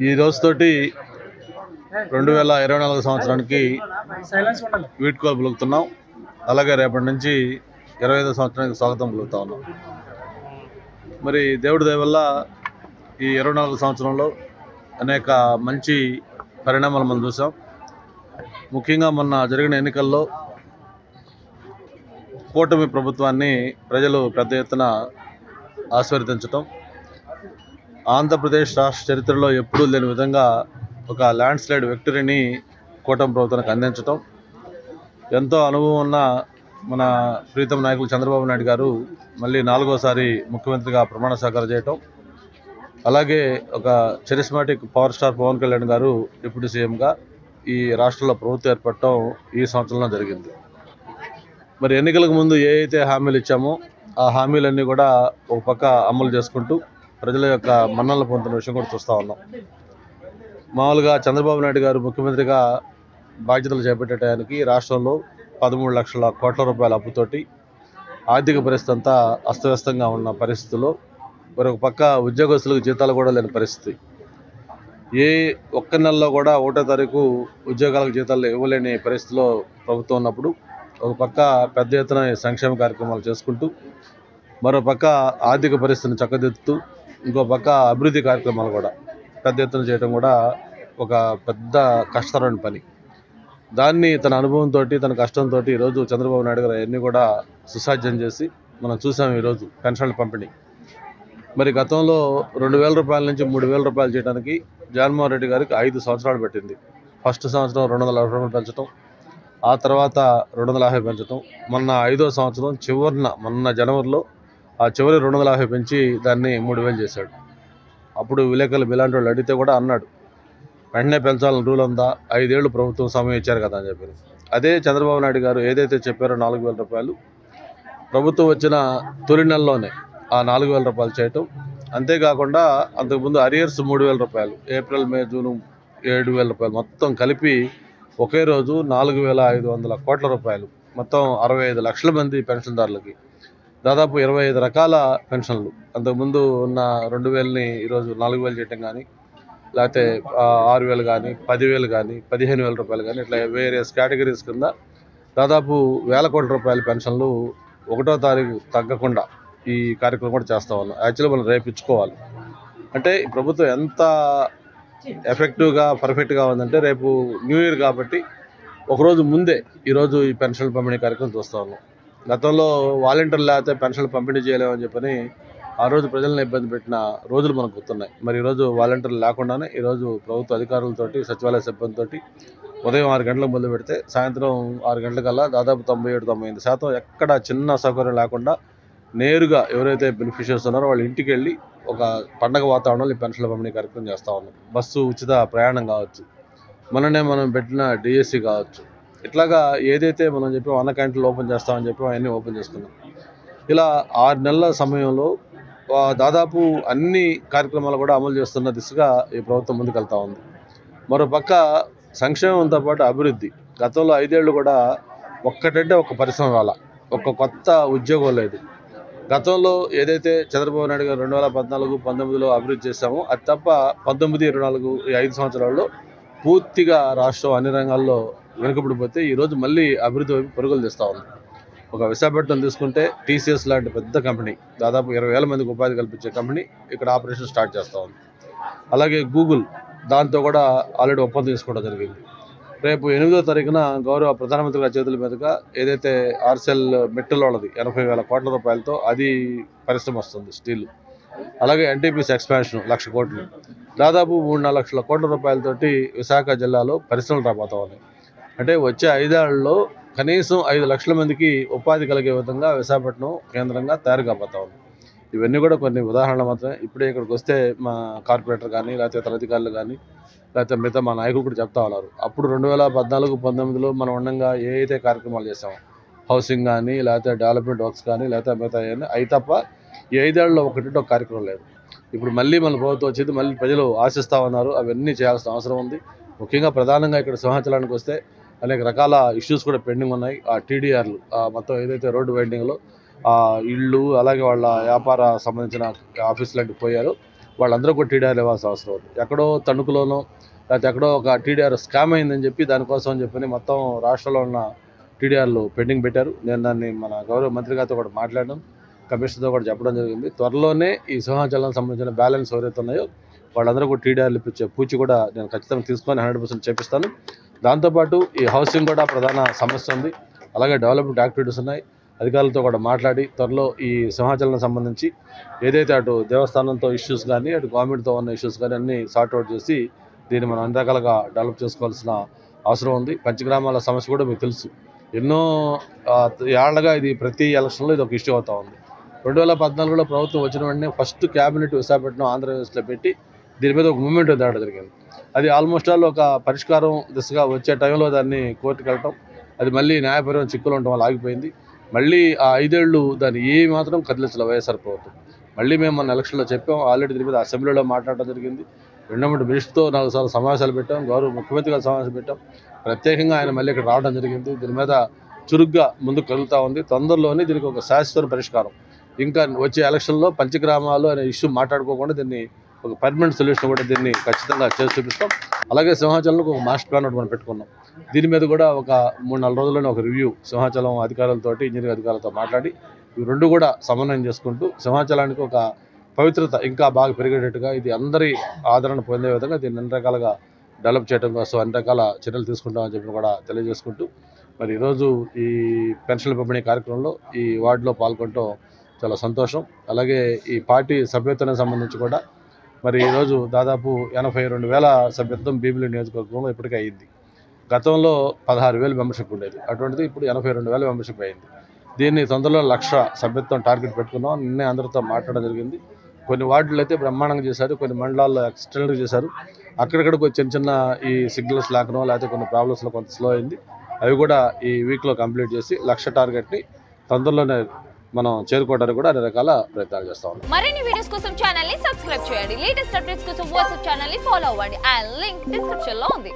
ఈ రోజుతోటి 2024 సంవత్సరానికి వీడ్కోలు పలుకుతున్నాం. అలాగే రేపటి నుంచి 25వ సంవత్సరానికి స్వాగతం పలుకుతా ఉన్నాం. మరి దేవుడి దయ వల్ల ఈ 24 సంవత్సరంలో అనేక మంచి పరిణామాలు మనం చూసాం. ముఖ్యంగా మొన్న జరిగిన ఎన్నికల్లో కూటమి ప్రభుత్వాన్ని ప్రజలు పెద్ద ఎత్తున ఆశీర్వదించటం, ఆంధ్రప్రదేశ్ రాష్ట్ర చరిత్రలో ఎప్పుడూ లేని విధంగా ఒక ల్యాండ్ స్లైడ్ విక్టరీని కూటమి ప్రభుత్వానికి అందించటం, ఎంతో అనుభవం ఉన్న మన ప్రీతం నాయకులు చంద్రబాబు నాయుడు గారు మళ్ళీ 4వసారి ముఖ్యమంత్రిగా ప్రమాణ స్వీకారం చేయటం, అలాగే ఒక charismatic power star Pawan Kalyan garu deputy సీఎంగా ఈ రాష్ట్రంలో ప్రభుత్వం ఏర్పడటం ఈ సంవత్సరంలో జరిగింది. మరి ఎన్నికలకు ముందు ఏ అయితే హామీలు ఇచ్చామో ఆ హామీలన్నీ కూడా ఒక పక్క అమలు చేసుకుంటూ ప్రజల యొక్క మన్ననలు పొందుతున్న విషయం కూడా చూస్తూ ఉన్నాం. మామూలుగా చంద్రబాబు నాయుడు గారు ముఖ్యమంత్రిగా బాధ్యతలు చేపట్టే టయానికి రాష్ట్రంలో 13 లక్షల కోట్ల రూపాయల అప్పుతోటి ఆర్థిక పరిస్థితి అంతా అస్తవ్యస్తంగా ఉన్న పరిస్థితుల్లో మరొక పక్క ఉద్యోగస్తులకు జీతాలు కూడా లేని పరిస్థితి. ఏ ఒక్క నెలలో కూడా 1వ తారీఖు ఉద్యోగాలకు జీతాలు ఇవ్వలేని పరిస్థితిలో ప్రభుత్వం ఉన్నప్పుడు ఒక పక్క పెద్ద ఎత్తున సంక్షేమ కార్యక్రమాలు చేసుకుంటూ మరో పక్క ఆర్థిక పరిస్థితిని చక్కదిద్దుతూ ఇంకో పక్క అభివృద్ధి కార్యక్రమాలు కూడా పెద్ద ఎత్తున చేయడం కూడా ఒక పెద్ద కష్టతరమైన పని. దాన్ని తన అనుభవంతో తన కష్టంతో ఈరోజు చంద్రబాబు నాయుడు గారు అవన్నీ కూడా సుసాధ్యం చేసి మనం చూసాం. ఈరోజు పెన్షన్ల పంపిణీ మరి గతంలో 2,000 రూపాయల నుంచి 3,000 రూపాయలు చేయడానికి జగన్మోహన్ రెడ్డి గారికి 5 సంవత్సరాలు పట్టింది. ఫస్ట్ సంవత్సరం 260 రూపాయలు పెంచడం, ఆ తర్వాత 250 పెంచడం, మొన్న 5వ సంవత్సరం చివరిన మొన్న జనవరిలో ఆ చివరి 250 పెంచి దాన్ని 3,000 చేశాడు. అప్పుడు విలేకరులు ఇలాంటి వాళ్ళు అడిగితే కూడా అన్నాడు, వెంటనే పెంచాలని రూల్ ఉందా, 5 ఏళ్ళు ప్రభుత్వం సమయం ఇచ్చారు కదా అని చెప్పారు. అదే చంద్రబాబు నాయుడు గారు ఏదైతే చెప్పారో 4,000 రూపాయలు ప్రభుత్వం వచ్చిన తొలి నెలలోనే ఆ 4,000 రూపాయలు చేయటం, అంతేకాకుండా అంతకుముందు అరియర్స్ 3,000 రూపాయలు, ఏప్రిల్ మే జూను 7,000 రూపాయలు మొత్తం కలిపి ఒకే రోజు 4,500 కోట్ల రూపాయలు, మొత్తం 65 లక్షల మంది పెన్షన్దారులకి దాదాపు 25 రకాల పెన్షన్లు. అంతకుముందు ఉన్న 2,000ని ఈరోజు 4,000 చేయటం కానీ, లేకపోతే 6,000 కానీ, 10,000 కానీ, 15,000 రూపాయలు కానీ, ఇట్లా వేరియస్ కేటగిరీస్ కింద దాదాపు 1,000 కోట్ల రూపాయల పెన్షన్లు 1వ తారీఖు తగ్గకుండా ఈ కార్యక్రమం కూడా చేస్తూ ఉన్నాం. యాక్చువల్గా మనం రేపు ఇచ్చుకోవాలి. అంటే ఈ ప్రభుత్వం ఎంత ఎఫెక్టివ్గా పర్ఫెక్ట్గా ఉందంటే రేపు న్యూ ఇయర్ కాబట్టి ఒకరోజు ముందే ఈరోజు ఈ పెన్షన్ల పంపిణీ కార్యక్రమం చూస్తూ ఉన్నాం. గతంలో వాలంటీర్లు లేకపోతే పెన్షన్లు పంపిణీ చేయలేమని చెప్పని ఆ రోజు ప్రజలను ఇబ్బంది పెట్టిన రోజులు మనకు గుర్తున్నాయి. మరి ఈరోజు వాలంటీర్లు లేకుండానే ఈరోజు ప్రభుత్వ అధికారులతోటి సచివాలయ సిబ్బందితోటి ఉదయం 6 గంటలకు మొదలు పెడితే సాయంత్రం 6 గంటలకల్లా దాదాపు 97-98% ఎక్కడ చిన్న సౌకర్యం లేకుండా నేరుగా ఎవరైతే బెనిఫిషియర్స్ ఉన్నారో వాళ్ళ ఇంటికి వెళ్ళి ఒక పండగ వాతావరణంలో ఈ పెన్షన్ల పంపిణీ కార్యక్రమం చేస్తూ ఉన్నాం. బస్సు ఉచిత ప్రయాణం కావచ్చు, మొన్ననే మనం పెట్టిన డిఎస్సి కావచ్చు, ఇట్లాగా ఏదైతే మనం చెప్పాం అన్న క్యాంటీన్లు ఓపెన్ చేస్తామని చెప్పి అవన్నీ ఓపెన్ చేసుకున్నాం. ఇలా 6 నెలల సమయంలో దాదాపు అన్ని కార్యక్రమాలు కూడా అమలు చేస్తున్న దిశగా ఈ ప్రభుత్వం ముందుకెళ్తా ఉంది. మరోపక్క సంక్షేమంతో పాటు అభివృద్ధి. గతంలో 5 ఏళ్ళు కూడా ఒక్కటంటే ఒక పరిశ్రమ రాల, ఒక కొత్త ఉద్యోగం లేదు. గతంలో ఏదైతే చంద్రబాబు నాయుడు గారు 2014-19లో అభివృద్ధి చేశామో అది తప్ప 19-24 ఈ 5 సంవత్సరాల్లో పూర్తిగా రాష్ట్రం అన్ని రంగాల్లో వెనుకబడిపోతే ఈరోజు మళ్ళీ అభివృద్ధి వైపు పరుగులు తీస్తూ ఉంది. ఒక విశాఖపట్నం తీసుకుంటే టీసీఎస్ లాంటి పెద్ద కంపెనీ, దాదాపు 20,000 మందికి ఉపాధి కల్పించే కంపెనీ ఇక్కడ ఆపరేషన్ స్టార్ట్ చేస్తూ ఉంది. అలాగే గూగుల్, దాంతో కూడా ఆల్రెడీ ఒప్పందం తీసుకోవడం జరిగింది. రేపు 8వ తారీఖున గౌరవ ప్రధానమంత్రి గారి చేతుల మీదుగా ఏదైతే ఆర్సెల్ మెట్టల్ వాళ్ళది 80,000 కోట్ల రూపాయలతో అది పరిశ్రమ వస్తుంది స్టీల్. అలాగే ఎన్టీపీసీ ఎక్స్పాన్షన్ 1,00,000 కోట్లు, దాదాపు 3-4 లక్షల కోట్ల రూపాయలతోటి విశాఖ జిల్లాలో పరిశ్రమలు రాబోతా ఉన్నాయి. అంటే వచ్చే 5 ఏళ్లలో కనీసం 5 లక్షల మందికి ఉపాధి కలిగే విధంగా విశాఖపట్నం కేంద్రంగా తయారు కాబోతా ఉంది. ఇవన్నీ కూడా కొన్ని ఉదాహరణలు మాత్రమే. ఇప్పుడే ఇక్కడికి వస్తే మా కార్పొరేటర్ కానీ, లేకపోతే ఇతర అధికారులు కానీ, లేకపోతే మిగతా మా నాయకులు కూడా చెప్తా ఉన్నారు. అప్పుడు 2014-19లో మనం ఉండగా ఏ అయితే కార్యక్రమాలు చేసామో, హౌసింగ్ కానీ, లేకపోతే డెవలప్మెంట్ వర్క్స్ కానీ, లేకపోతే మిగతా అవి తప్ప ఈ 5 ఏళ్లలో ఒకటి ఒక కార్యక్రమం లేదు. ఇప్పుడు మళ్ళీ మన ప్రభుత్వం వచ్చింది, మళ్ళీ ప్రజలు ఆశిస్తూ ఉన్నారు. అవన్నీ చేయాల్సిన అవసరం ఉంది. ముఖ్యంగా ప్రధానంగా ఇక్కడ సింహాచలానికి వస్తే అనేక రకాల ఇష్యూస్ కూడా పెండింగ్ ఉన్నాయి. ఆ టీడీఆర్లు మొత్తం ఏదైతే రోడ్డు వైండింగ్లో ఇళ్ళు, అలాగే వాళ్ళ వ్యాపార సంబంధించిన ఆఫీసులు లాంటివి పోయారు, వాళ్ళందరూ కూడా టీడీఆర్ ఇవ్వాల్సిన అవసరం ఉంది. ఎక్కడో తణుకులోనో లేకపోతే ఎక్కడో ఒక టీడీఆర్ స్కామ్ అయిందని చెప్పి దానికోసం అని చెప్పి మొత్తం రాష్ట్రంలో ఉన్న టీడీఆర్లు పెండింగ్ పెట్టారు. నేను దాన్ని మన గౌరవ మంత్రి గారితో కూడా మాట్లాడడం, కమిషనర్తో కూడా చెప్పడం జరిగింది. త్వరలోనే ఈ సింహాచలానికి సంబంధించిన బ్యాలెన్స్ ఎవరైతే ఉన్నాయో వాళ్ళందరూ కూడా టీడీఆర్లు ఇప్పించే పూచి కూడా నేను ఖచ్చితంగా తీసుకొని 100% చేపిస్తాను. దాంతోపాటు ఈ హౌసింగ్ కూడా ప్రధాన సమస్య ఉంది. అలాగే డెవలప్మెంట్ యాక్టివిటీస్ ఉన్నాయి. అధికారులతో కూడా మాట్లాడి త్వరలో ఈ సింహాచలానికి సంబంధించి ఏదైతే అటు దేవస్థానంతో ఇష్యూస్ కానీ అటు గవర్నమెంట్తో ఉన్న ఇష్యూస్ కానీ అన్నీ సార్ట్అవుట్ చేసి దీన్ని మనం అన్ని రకాలుగా డెవలప్ చేసుకోవాల్సిన అవసరం ఉంది. పంచగ్రామాల సమస్య కూడా మీకు తెలుసు. ఎన్నో ఏళ్లగా ఇది ప్రతి ఎలక్షన్లో ఇది ఒక ఇష్యూ అవుతూ ఉంది. 2014లో ప్రభుత్వం వచ్చిన వెంటనే ఫస్ట్ క్యాబినెట్ విశాఖపట్నం ఆంధ్రప్రదేశ్లో పెట్టి దీని మీద ఒక మూమెంట్ తేవడం జరిగింది. అది ఆల్మోస్ట్ ఆల్ ఒక పరిష్కారం దిశగా వచ్చే టైంలో దాన్ని కోర్టుకు వెళ్ళటం, అది మళ్ళీ న్యాయపరమైన చిక్కులు ఉండటం వల్ల ఆగిపోయింది. మళ్ళీ ఆ 5 ఏళ్ళు దాన్ని ఏ మాత్రం కదిలించలేదు వైఎస్ఆర్ ప్రభుత్వం. మళ్ళీ మేము మన ఎలక్షన్లో చెప్పాం, ఆల్రెడీ దీని మీద అసెంబ్లీలో మాట్లాడడం జరిగింది. ఎండోమెంట్ మినిస్టర్తో 4 సార్లు సమావేశాలు పెట్టాం, గౌరవ ముఖ్యమంత్రి గారు సమావేశం పెట్టాం. ప్రత్యేకంగా ఆయన మళ్ళీ ఇక్కడ రావడం జరిగింది. దీని మీద చురుగ్గా ముందుకు కలుగుతూ ఉంది. తొందరలోనే దీనికి ఒక శాశ్వత పరిష్కారం, ఇంకా వచ్చే ఎలక్షన్లో పంచగ్రామాలు అనే ఇష్యూ మాట్లాడుకోకుండా దీన్ని ఒక పర్మనెంట్ సొల్యూషన్ కూడా దీన్ని ఖచ్చితంగా చేసి చూపిస్తాం. అలాగే సింహాచలంలో ఒక మాస్టర్ ప్లాన్ ఒకటి మనం పెట్టుకున్నాం. దీని మీద కూడా ఒక 3-4 రోజుల్లోనే ఒక రివ్యూ సింహాచలం అధికారులతో ఇంజనీరింగ్ అధికారులతో మాట్లాడి ఇవి రెండు కూడా సమన్వయం చేసుకుంటూ సింహాచలానికి ఒక పవిత్రత ఇంకా బాగా పెరిగేటట్టుగా ఇది అందరి ఆదరణ పొందే విధంగా దీన్ని అన్ని రకాలుగా డెవలప్ చేయడం కోసం అన్ని రకాల చర్యలు తీసుకుంటామని చెప్పి కూడా తెలియజేసుకుంటూ మరి ఈరోజు ఈ పెన్షన్ల పంపిణీ కార్యక్రమంలో ఈ వార్డులో పాల్గొనడం చాలా సంతోషం. అలాగే ఈ పార్టీ సభ్యత్వానికి సంబంధించి కూడా మరి ఈరోజు దాదాపు 82,000 సభ్యత్వం భీమిలి నియోజకవర్గంలో ఇప్పటికే అయ్యింది. గతంలో 16,000 మెంబర్షిప్ ఉండేది, అటువంటిది ఇప్పుడు 82,000 మెంబర్షిప్ అయింది. దీన్ని తొందరలో 1,00,000 సభ్యత్వం టార్గెట్ పెట్టుకున్నాం. నిన్నే అందరితో మాట్లాడడం జరిగింది. కొన్ని వార్డులు అయితే బ్రహ్మాండంగా చేశారు, కొన్ని మండలాల్లో ఎక్స్టెండర్ చేశారు. అక్కడక్కడ కొంచెం చిన్న ఈ సిగ్నల్స్ లేకనో లేకపోతే కొన్ని ప్రాబ్లమ్స్లో కొంత స్లో అయింది. అవి కూడా ఈ వీక్లో కంప్లీట్ చేసి 1,00,000 టార్గెట్ని తొందరలోనే మనం చేరుకోవడానికి కూడా అన్ని రకాల ప్రయత్నాలు చేస్తా ఉన్నాం. మరిన్ని వీడియోస్ కోసం ఛానల్ ని సబ్స్క్రైబ్ చేయండి. లేటెస్ట్ అప్డేట్స్ కోసం వాట్సాప్ ఛానల్ ని ఫాలో అవ్వండి. ఆ లింక్ డిస్క్రిప్షన్ లో ఉంది.